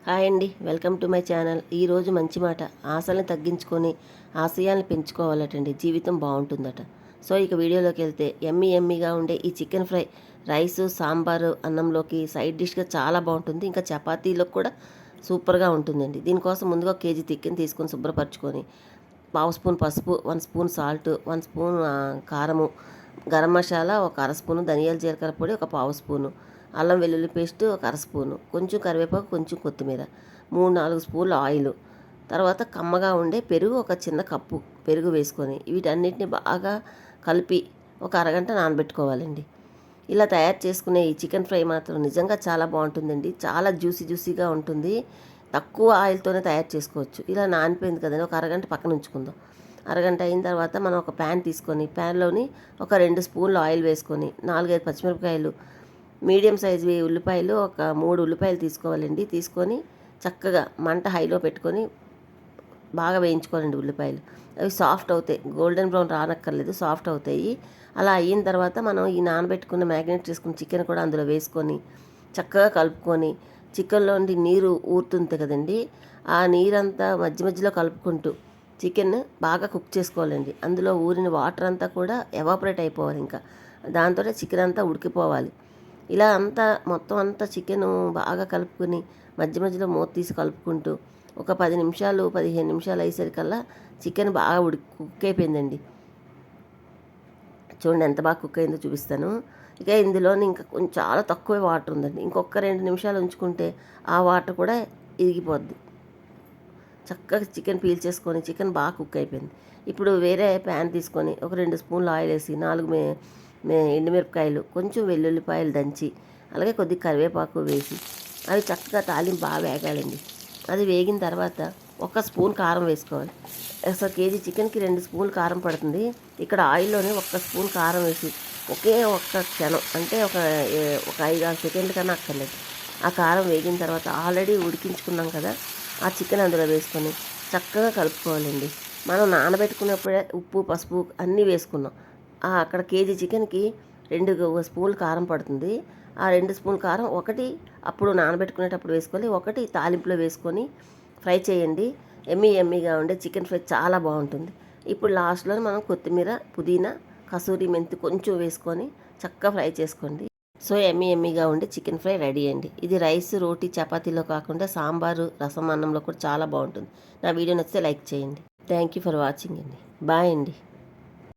Hi అండి, welcome to my channel. ఈరోజు మంచి మాట, ఆశల్ని తగ్గించుకొని ఆశయాలను పెంచుకోవాలటండి, జీవితం బాగుంటుందట. సో ఇక వీడియోలోకి వెళ్తే ఎమ్మీగా ఉండే ఈ చికెన్ ఫ్రై రైసు సాంబారు అన్నంలోకి సైడ్ డిష్గా చాలా బాగుంటుంది. ఇంకా చపాతీలోకి కూడా సూపర్గా ఉంటుందండి. దీనికోసం ముందుగా 1 కేజీ చికెన్ తీసుకొని శుభ్రపరచుకొని 1/2 స్పూన్ పసుపు, 1 స్పూన్ సాల్ట్, 1 స్పూన్ కారము, గరం మసాలా, 1 అర స్పూను ధనియాల జీలకర్ర పొడి, 1/2 స్పూను అల్లం వెల్లుల్లి పేస్ట్, 1 అర స్పూను, కొంచెం కరివేపాకు, కొంచెం కొత్తిమీర, 3-4 స్పూన్లు ఆయిల్, తర్వాత కమ్మగా ఉండే పెరుగు, ఒక చిన్న కప్పు పెరుగు వేసుకొని వీటన్నిటిని బాగా కలిపి ఒక అరగంట నానబెట్టుకోవాలండి. ఇలా తయారు చేసుకునే ఈ చికెన్ ఫ్రై మాత్రం నిజంగా చాలా బాగుంటుందండి. చాలా జ్యూసీగా ఉంటుంది. తక్కువ ఆయిల్తోనే తయారు చేసుకోవచ్చు. ఇలా నానిపోయింది కదండి, ఒక అరగంట పక్కన ఉంచుకుందాం. అరగంట అయిన తర్వాత మనం ఒక ప్యాన్ తీసుకొని ప్యాన్లోని ఒక 2 స్పూన్లు ఆయిల్ వేసుకొని 4-5 పచ్చిమిరపకాయలు, మీడియం సైజు ఉల్లిపాయలు, ఒక 3 ఉల్లిపాయలు తీసుకోవాలండి. తీసుకొని చక్కగా మంట హైలో పెట్టుకొని బాగా వేయించుకోవాలండి. ఉల్లిపాయలు అవి సాఫ్ట్ అవుతాయి, గోల్డెన్ బ్రౌన్ రానక్కర్లేదు, సాఫ్ట్ అవుతాయి. అలా అయిన తర్వాత మనం ఈ నానబెట్టుకున్న మ్యాగ్నేట్ చేసుకున్న చికెన్ కూడా అందులో వేసుకొని చక్కగా కలుపుకొని, చికెన్లో నుండి నీరు ఊరుతుంది కదండి, ఆ నీరంతా మధ్యలో కలుపుకుంటూ చికెన్ బాగా కుక్ చేసుకోవాలండి. అందులో ఊరిన వాటర్ అంతా కూడా ఎవాపరేట్ అయిపోవాలి. ఇంకా దాంతో చికెన్ అంతా ఉడికిపోవాలి. ఇలా అంతా మొత్తం అంతా చికెను బాగా కలుపుకొని మధ్యలో మూత తీసి కలుపుకుంటూ ఒక 10 నిమిషాలు 15 నిమిషాలు అయ్యేసరికల్లా చికెన్ బాగా కుక్ అయిపోయిందండి. చూడండి ఎంత బాగా కుక్ అయిందో చూపిస్తాను. ఇక ఇందులోని ఇంకా కొంచెం చాలా తక్కువే వాటర్ ఉందండి. ఇంకొక 2 నిమిషాలు ఉంచుకుంటే ఆ వాటర్ కూడా ఇరిగిపోద్ది. చక్కగా చికెన్ పీల్ చేసుకొని చికెన్ బాగా కుక్ అయిపోయింది. ఇప్పుడు వేరే ప్యాన్ తీసుకొని ఒక 2 స్పూన్లు ఆయిల్ వేసి 4 ఎండుమిరపకాయలు, కొంచెం వెల్లుల్లిపాయలు దంచి, అలాగే కొద్దిగా కరివేపాకు వేసి అవి చక్కగా తాలింపు బాగా వేగాలండి. అది వేగిన తర్వాత 1 స్పూన్ కారం వేసుకోవాలి. అసలు కేజీ చికెన్కి 2 స్పూన్లు కారం పడుతుంది. ఇక్కడ ఆయిల్లోనే 1 స్పూన్ కారం వేసి ఒకే ఒక్క క్షణం, అంటే ఒక 5-6 సెకండ్ల కన్నా అక్కర్లేదు, ఆ కారం వేగిన తర్వాత ఆల్రెడీ ఉడికించుకున్నాం కదా ఆ చికెన్ అందులో వేసుకొని చక్కగా కలుపుకోవాలండి. మనం నానబెట్టుకున్నప్పుడే ఉప్పు పసుపు అన్నీ వేసుకున్నాం. అక్కడ కేజీ చికెన్కి 2 స్పూన్లు కారం పడుతుంది. ఆ 2 స్పూన్ల కారం ఒకటి అప్పుడు నానబెట్టుకునేటప్పుడు వేసుకోవాలి, ఒకటి తాలింపులో వేసుకొని ఫ్రై చేయండి. ఎమ్మీగా ఉండే చికెన్ ఫ్రై చాలా బాగుంటుంది. ఇప్పుడు లాస్ట్లో మనం కొత్తిమీర, పుదీనా, కసూరి మెంతి కొంచెం వేసుకొని చక్కగా ఫ్రై చేసుకోండి. సో ఎమ్మీగా ఉండే చికెన్ ఫ్రై రెడీ అండి. ఇది రైస్, రోటీ, చపాతీలో కాకుండా సాంబారు, రసం, అన్నంలో కూడా చాలా బాగుంటుంది. నా వీడియో నచ్చితే లైక్ చేయండి. థ్యాంక్ యూ ఫర్ వాచింగ్ అండి. బాయ్ అండి.